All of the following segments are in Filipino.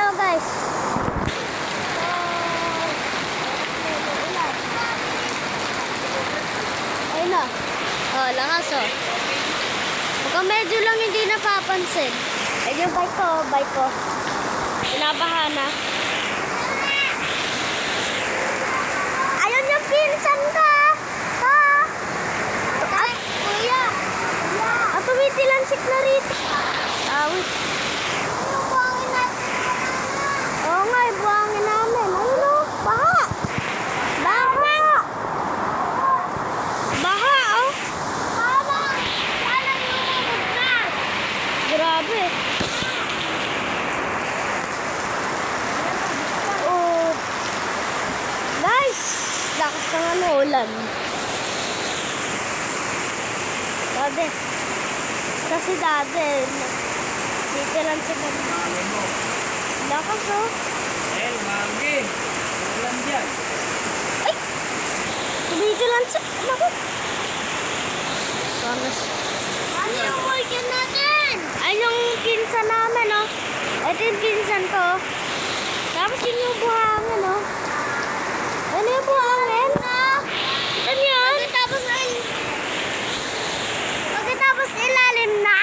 tayo guys. Ayun na. Oh, lakas oh. Mukhang medyo lang hindi napapansin. Ayun yung bike ko. Pinabaha na. Ayun yung pinsan ka. Ha? Ay, kuya. At tumitilansik na rito. Awit. Oo nga, buhangin namin. Ayun o, baha. Baha. Baha oh. Grabe. Oh. Guys, lakas ng ano, ulan. Dati. Kasi dati, dito lang sa lakas oh. Mami. Ulan dyan. Ay! Dito lang sa, naku. Panas. Ano yung boyfriend natin? Ay, yung pinsan namin oh. Ito yung pinsan ko. Tapos yun yung buhangin oh. Ano yung buhangin? Ano yun? Pagkatapos ilalim na.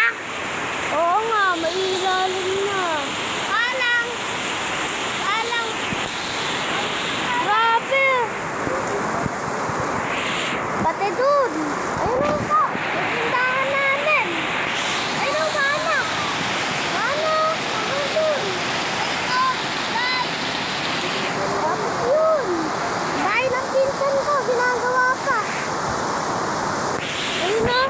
Oo nga, may ilalim na. Alang. Grabe. Pati dun. Ayun po. Tindahan namin. Ayun sana. Ano? Ayun dun. Tapos yun. Dahil ang pinsan ko, ginagawa pa. Ayun na.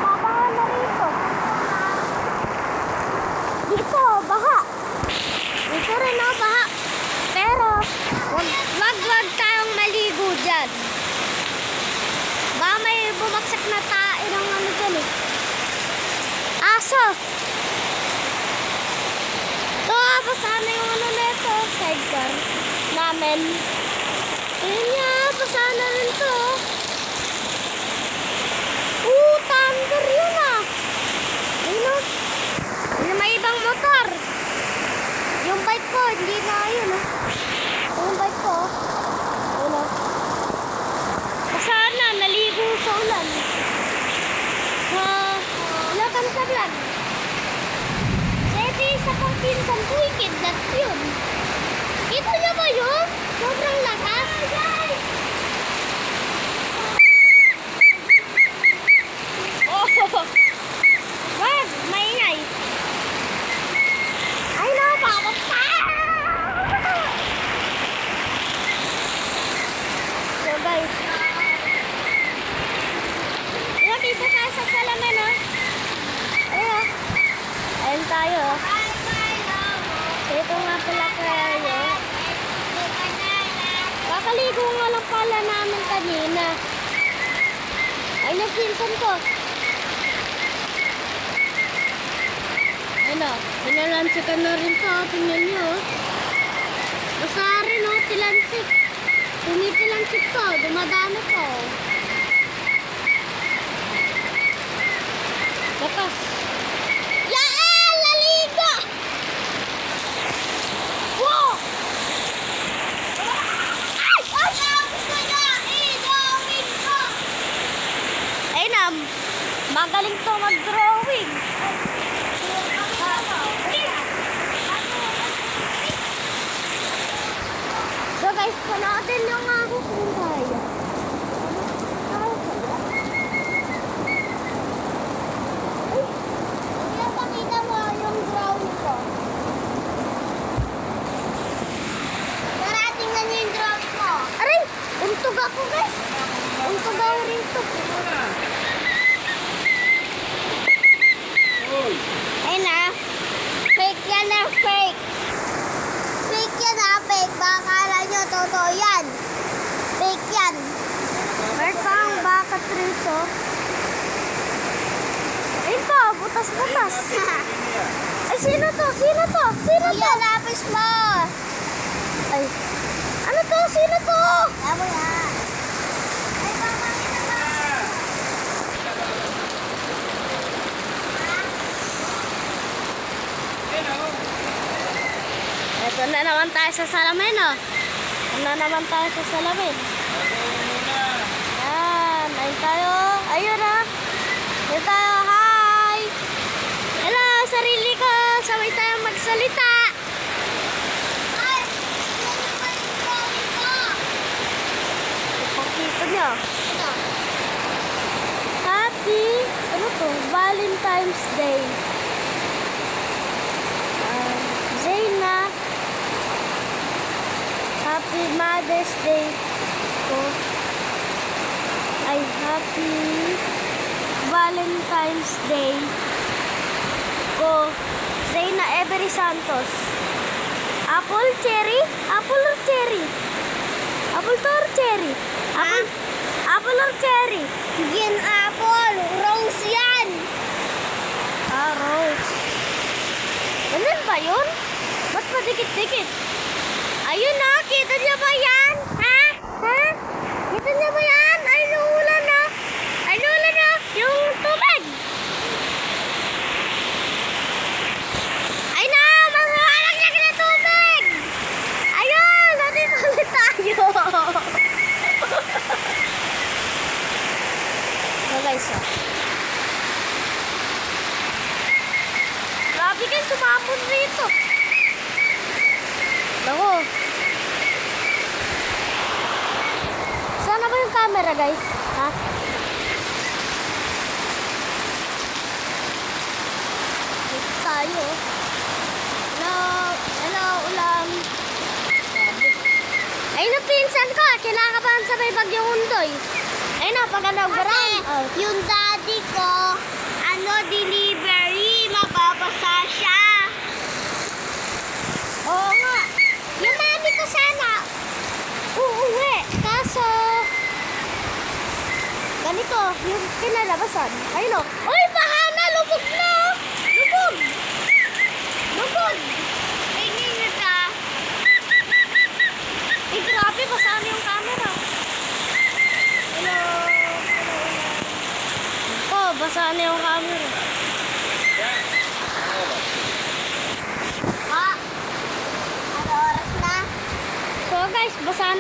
Babaha na rito. Dito, baha. Dito rin oh, baha. Pero, wag tayong maligo dyan. Baka may bumaksak na tae ng ano dyan eh. Aso. Ito, pasana yung ano nito, sidecar namin. Ayun nga, pasana rin to. Thunder yun ah. Ayun oh. May ibang motor. Yung bike ko, hindi na yun ah. Yung bike ko, ayun oh. Kasana, naligo sa ulan. Wala kami sa vlog. Sete, isa pang pinsan ko, ikidlat yun. Kita niyo ba yun? Sobrang lakas. Oh! Wag! Maingay! Ay no! Bakit pa? So guys, yun, dito tayo sa salamin oh. Ayun. Ayun tayo oh. Dito nga pala kayo. Kakaligo nga lang pala namin kanina. Ayun yung pinsan ko. Ayun o, pinalansikan na rin to. Tingnan nyo o. Basta rin o, tilansik. Tumitilansik to, dumadami to. Bakas. Yael! Laligo! Wow! Ay! Ayun na, magaling to mag-drawing. So guys, panatin lang ako kung kaya. Ay, kaya pakita mo yung drawing ko. Tara, tingnan niyo yung drawing ko. Aray, untog ako guys. Untog ako rito. Ayun na. Fake yan na fake. Fake yan na fake. Baka akala nyo totoo yan. Fake yan. Meron pang baka trito. Ito, butas-butas. Ay, sino to? Sino to? Sino to? Yan, lapis mo. Ay, ano to? Sino to? Ako yan. Ay, baka kita ba? Ito na naman tayo sa salamin, oh. Ito na naman tayo sa salamin. Yan, ayun tayo. Ayun, ah. Ayun tayo, hi! Hello, sarili ko. Sabay tayong magsalita. Ipakita niyo. Happy, ano to? Valentine's Day. Zayna, Happy Mother's Day ko. Ay, Happy Valentine's Day ko. Zayna Every Santos. Apple, cherry? Apple or cherry? Apple to or cherry? Apple, apple or cherry? Yan apple. Rose yan. Ah, rose. Ganun ba yun? Ba't padikit-dikit? Ayun na, kita niya ba yan? Ha? Ha? Kita niya ba yan? Ay, naulan na. Ay, naulan na. Yung tubig. Ay na, masawalang niya na tubig. Ayun, natin ulit tayo. So guys, oh. Grabe kayo sumapon rito. Ako. Sana ba yung camera, guys? Ha? Dito tayo. Hello. Hello, ulam. Ay, napinsan ko. Kinakabahan sa may bagyong undoy. Ay, napaganaw-garang. Yung daddy ko, delivery, mababasa siya. Oo nga. Yung mami ko sana, Uuwi. Kaso, ganito, yung kinalabasan. Ayun o. Uy, baha na! Lubog na! Lubog! Lubog! tingin na ta. Eh, grabe, basaan yung camera. Hello. Hello. Oh, basaan yung camera. Ano oras na? So guys, basaan